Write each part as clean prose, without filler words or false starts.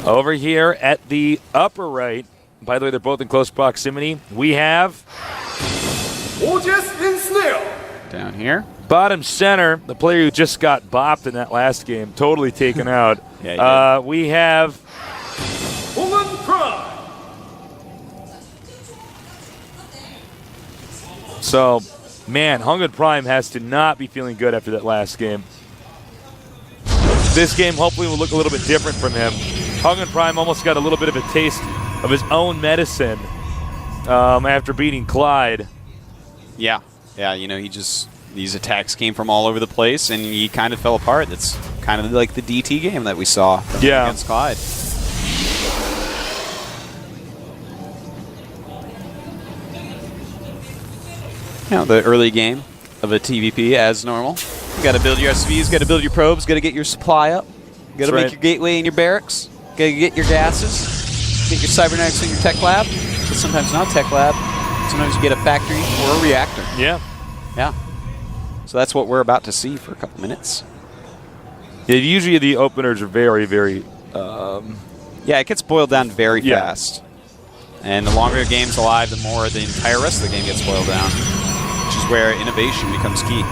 Over here at the upper right, by the way, they're both in close proximity, we have Ensnare. Down here. bottom center, the player who just got bopped in that last game, totally taken out. Yeah, we have HongUn Prime. So, man, HongUn Prime has to not be feeling good after that last game. This game hopefully will look a little bit different from him. HongUn Prime almost got a little bit of a taste of his own medicine after beating Clyde. Yeah, you know, these attacks came from all over the place, and he kind of fell apart. That's kind of like the DT game that we saw against Clyde. You know, the early game of a TVP as normal. You got to build your SVs, got to build your probes, got to get your supply up, got to make your gateway and your barracks, got to get your gases, get your cybernetics and your tech lab, but sometimes not tech lab. Sometimes you get a factory or a reactor. Yeah. So that's what we're about to see for a couple minutes. Yeah, usually the openers are very, very... yeah, it gets boiled down very fast. And the longer the game's alive, the more the entire rest of the game gets boiled down, which is where innovation becomes key.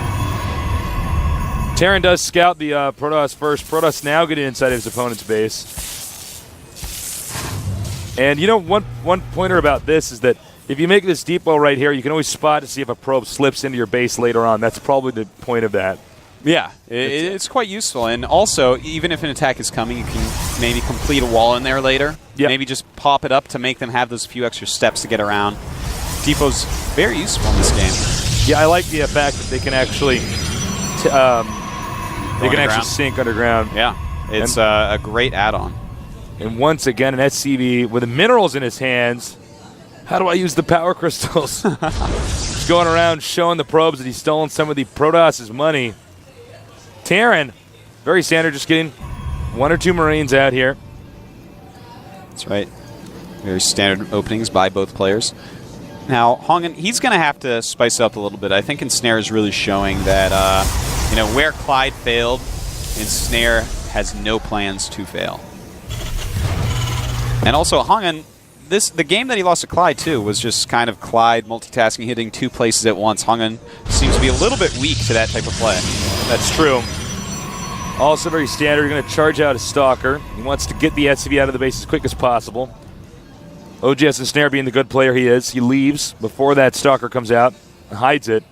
Terran does scout the Protoss first. Protoss now getting inside his opponent's base. And you know, one pointer about this is that if you make this depot right here, you can always spot to see if a probe slips into your base later on. That's probably the point of that. Yeah, it's quite useful. And also, even if an attack is coming, you can maybe complete a wall in there later. Yep. Maybe just pop it up to make them have those few extra steps to get around. Depot's very useful in this game. Yeah, I like the fact that they can actually sink underground. Yeah, it's a great add-on. And once again, an SCV with the minerals in his hands. How do I use the power crystals? He's going around showing the probes that he's stolen some of the Protoss's money. Terran, very standard, just getting one or two Marines out here. That's right. Very standard openings by both players. Now, HongUn, he's going to have to spice up a little bit. I think Ensnare is really showing that, you know, where Clyde failed, Ensnare has no plans to fail. And also, HongUn, the game that he lost to Clyde, too, was just kind of Clyde multitasking, hitting two places at once. HongUn seems to be a little bit weak to that type of play. That's true. Also very standard. You're going to charge out a Stalker. He wants to get the SCV out of the base as quick as possible. OGS Ensnare being the good player he is, he leaves before that Stalker comes out and hides it.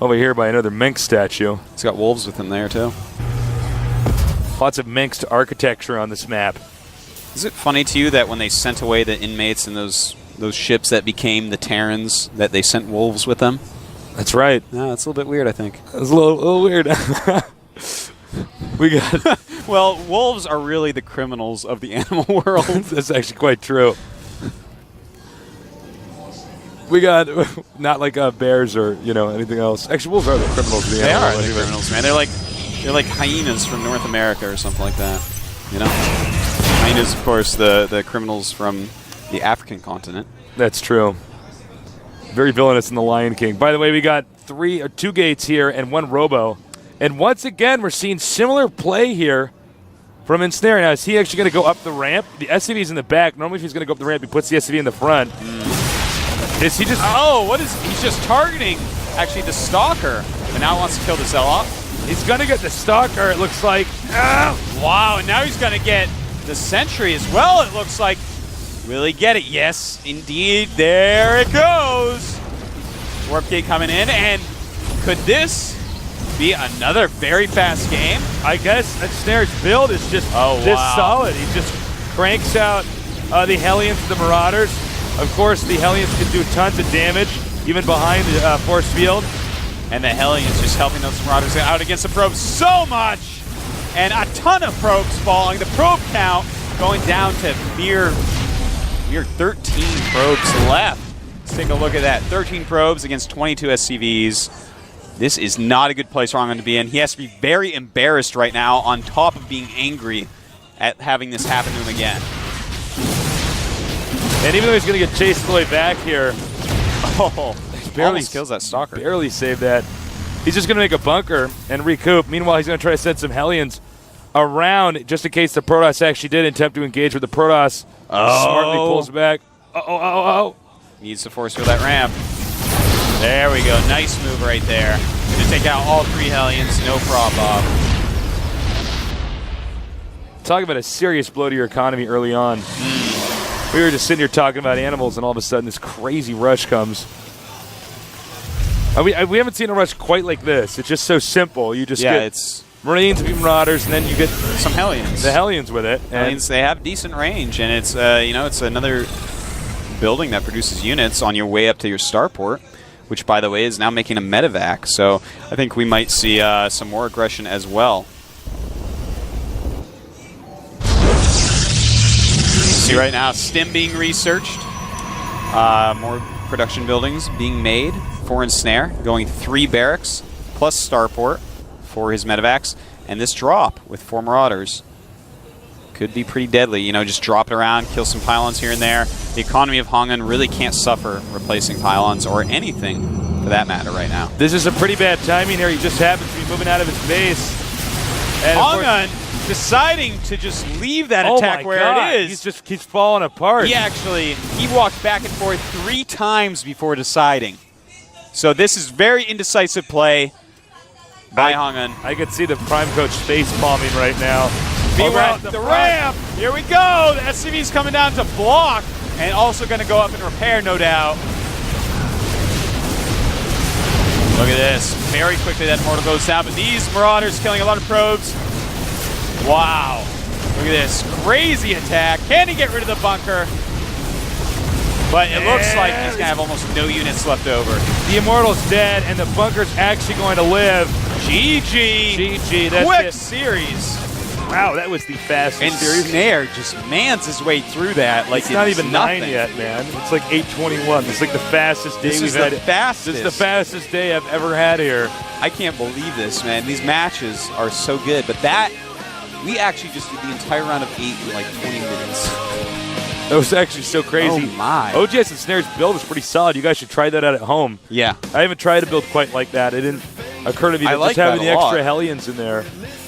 Over here by another Minx statue. He's got wolves with him there, too. Lots of Minx architecture on this map. Is it funny to you that when they sent away the inmates and those ships that became the Terrans, that they sent wolves with them? That's right. No, that's a little bit weird, I think. It's a little weird. We got... Well, wolves are really the criminals of the animal world. That's actually quite true. We got not like bears or anything else. Actually, wolves are the criminals of the animal world. They are the criminals, man. They're like hyenas from North America or something like that. You know, hyenas, of course, the criminals from the African continent. That's true. Very villainous in the Lion King. By the way, we got two gates here and one robo. And once again, we're seeing similar play here from Ensnare. Now, is he actually going to go up the ramp? The SCV's in the back. Normally, if he's going to go up the ramp, he puts the SCV in the front. Is he just... Oh, he's just targeting, actually, the Stalker. But now he wants to kill the Zealot. He's going to get the Stalker, it looks like. Wow, and now he's going to get the Sentry as well, it looks like. Will he get it? Yes, indeed. There it goes. Warp Gate coming in, and could this be another very fast game? I guess Ensnare's build is just this solid. He just cranks out the Hellions and the Marauders. Of course, the Hellions can do tons of damage, even behind the force field. And the Hellions just helping those Marauders out against the probes so much. And a ton of probes falling. The probe count going down to mere 13 probes left. Let's take a look at that. 13 probes against 22 SCVs. This is not a good place for HongUn to be in. He has to be very embarrassed right now, on top of being angry at having this happen to him again. And even though he's going to get chased all the way back here, he barely kills that Stalker. Barely saved that. He's just going to make a bunker and recoup. Meanwhile, he's going to try to send some Hellions around just in case the Protoss actually did attempt to engage with the Protoss. Smartly pulls back. Needs to force through that ramp. There we go. Nice move right there. Just take out all 3 Hellions. No problem. Talk about a serious blow to your economy early on. We were just sitting here talking about animals, and all of a sudden this crazy rush comes. We haven't seen a rush quite like this. It's just so simple. You just get it's Marines, Marauders, and then you get some Hellions. The Hellions with it. Hellions, they have decent range, and it's it's another building that produces units on your way up to your starport, which, by the way, is now making a medevac. So I think we might see some more aggression as well. See right now, Stim being researched. More production buildings being made for Ensnare, going 3 barracks plus starport for his medevacs. And this drop with 4 Marauders could be pretty deadly. You know, just drop it around, kill some pylons here and there. The economy of HongUn really can't suffer replacing pylons or anything for that matter right now. This is a pretty bad timing here. He just happens to be moving out of his base. And HongUn deciding to just leave that attack where it is. He's falling apart. He walked back and forth 3 times before deciding. So this is very indecisive play by HongUn. I could see the Prime Coach face bombing right now. Meanwhile, the ramp. Here we go. The SCV's coming down to block and also going to go up and repair, no doubt. Look at this. Very quickly that mortal goes down, but these Marauders killing a lot of probes. Wow. Look at this. Crazy attack. Can he get rid of the bunker? But it looks like he's going to have almost no units left over. The Immortal's dead, and the bunker's actually going to live. GG. That's Quick it. series. Wow, that was the fastest series. Ensnare just mans his way through that like it's not even nothing. 9 yet, man. It's like 8:21. It's like the fastest day we've had. Fastest. This is the fastest day I've ever had here. I can't believe this, man. These matches are so good, but that we actually just did the entire round of 8 in like 20 minutes. That was actually so crazy. Oh my. OGS Ensnare's build is pretty solid. You guys should try that out at home. Yeah. I haven't tried a build quite like that. It didn't occur to me that like just having that the a extra lot. Hellions in there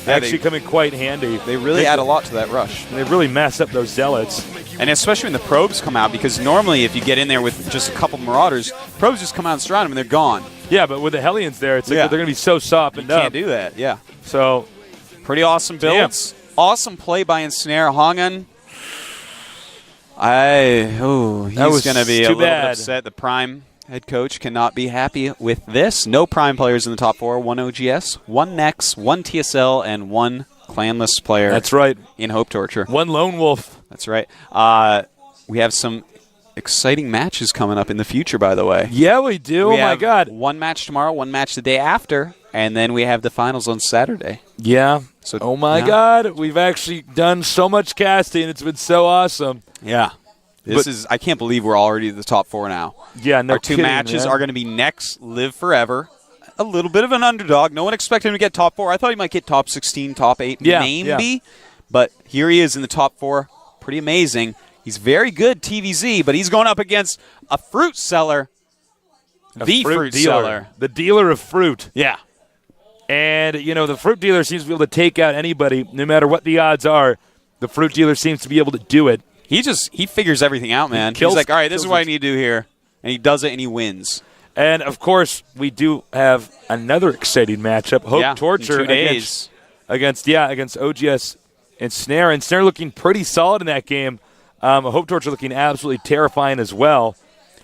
Yeah, actually come in quite handy. They really add a lot to that rush. They really mess up those zealots. And especially when the probes come out, because normally if you get in there with just a couple Marauders, probes just come out and surround them and they're gone. Yeah, but with the Hellions there, it's like they're going to be so soppened You up. can't do that, yeah. So, pretty awesome builds. Awesome play by Ensnare. HongUn, he's going to be a little bit upset. The Prime head coach cannot be happy with this. No Prime players in the top 4. 1 OGS, 1 Nex, 1 TSL, and 1 clanless player. That's right. In Hope Torture. 1 Lone Wolf. That's right. We have some exciting matches coming up in the future, by the way. Yeah, we do. We my God. 1 match tomorrow, 1 match the day after, and then we have the finals on Saturday. Yeah. So, oh my God. We've actually done so much casting. It's been so awesome. Yeah. I can't believe we're already at the top 4 now. Yeah, no Our 2 kidding, matches man. are going to be Nex, Live Forever. A little bit of an underdog. No one expected him to get top 4. I thought he might get top 16, top 8, maybe. Yeah. But here he is in the top 4. Pretty amazing. He's very good, TVZ, but he's going up against a fruit seller. The fruit seller. The dealer of fruit. Yeah. And, you know, the fruit dealer seems to be able to take out anybody, no matter what the odds are. The fruit dealer seems to be able to do it. He figures everything out, man. He's like, all right, this is what I need to do here. And he does it, and he wins. And, of course, we do have another exciting matchup. Hope Torture in 2 days. against OGS Ensnare. Ensnare looking pretty solid in that game. Hope Torture looking absolutely terrifying as well.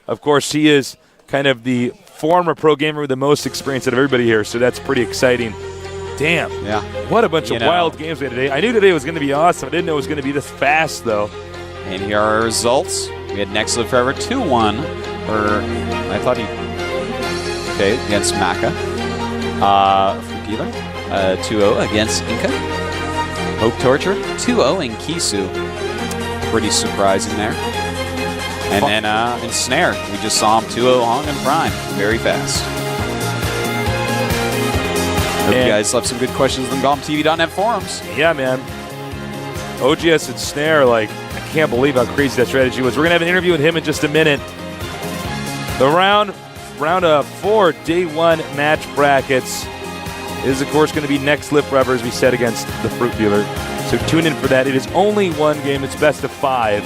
Of course, he is kind of the former pro gamer with the most experience out of everybody here, so that's pretty exciting. Damn. Yeah. What a bunch of wild games we had today. I knew today was going to be awesome. I didn't know it was going to be this fast, though. And here are our results. We had Nex Live Forever 2-1. Against Maka. Fruit Dealer 2-0 against Inca. Hope Torture 2-0 in Kisu. Pretty surprising there. And then Ensnare, we just saw him 2-0 HongUn Prime. Very fast. Hope you guys left some good questions on the GOMTV.net forums. Yeah, man. OGS Ensnare, I can't believe how crazy that strategy was. We're going to have an interview with him in just a minute. The round of 4 day 1 match brackets. is, of course, going to be next Lip Rubber, as we said, against the Fruit Dealer. So tune in for that. It is only one game. It's best of 5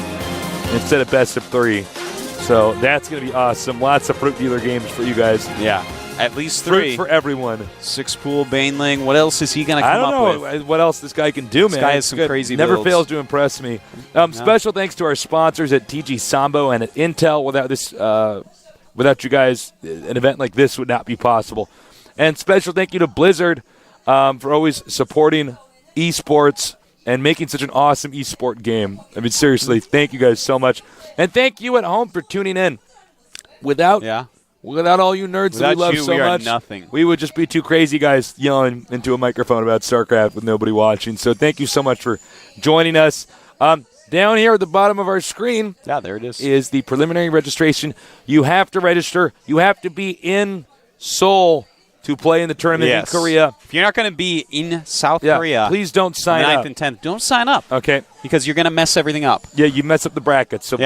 instead of best of 3. So that's going to be awesome. Lots of Fruit Dealer games for you guys. Yeah, at least 3. Fruit for everyone. 6-pool Baneling. What else is he going to come up with? I don't know what else this guy can do, man. This guy has some crazy Never builds. fails to impress me. Special thanks to our sponsors at TG Sambo and at Intel. Without you guys, an event like this would not be possible. And special thank you to Blizzard for always supporting esports and making such an awesome esport game. I mean, seriously, thank you guys so much. And thank you at home for tuning in. Without all you nerds that we love so we are much, nothing. we would just be two crazy guys yelling into a microphone about StarCraft with nobody watching. So thank you so much for joining us. Down here at the bottom of our screen, there it is the preliminary registration. You have to register. You have to be in Seoul to play in the tournament in Korea. If you're not going to be in South Korea, please don't sign up. 9th and 10th, don't sign up. Okay. Because you're going to mess everything up. Yeah, you mess up the brackets. So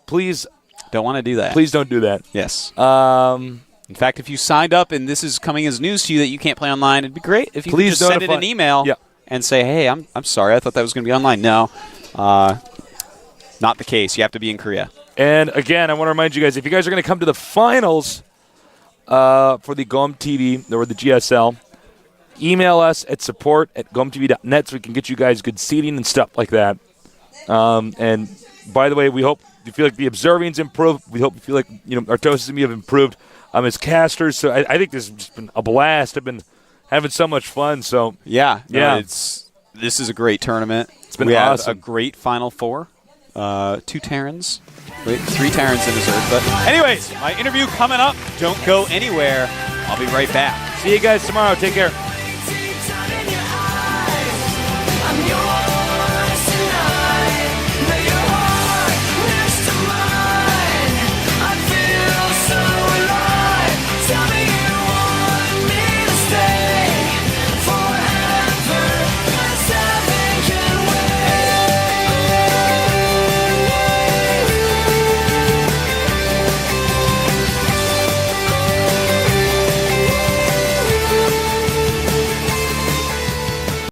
please don't want to do that. Please don't do that. Yes. In fact, if you signed up and this is coming as news to you that you can't play online, it'd be great if you could just send it an email and say, hey, I'm sorry, I thought that was going to be online. No, not the case. You have to be in Korea. And again, I want to remind you guys, if you guys are going to come to the finals for the GOMTV or the GSL, email us at support@gomtv.net so we can get you guys good seating and stuff like that. And by the way, we hope you feel like the observing's improved. We hope you feel like Artosis and me have improved as casters. So I think this has just been a blast. I've been having so much fun. So this is a great tournament. It's been awesome. awesome. A great Final Four. 2 Terrans. Wait, 3 Terrans in dessert. But anyways, my interview coming up. Don't go anywhere. I'll be right back. See you guys tomorrow. Take care.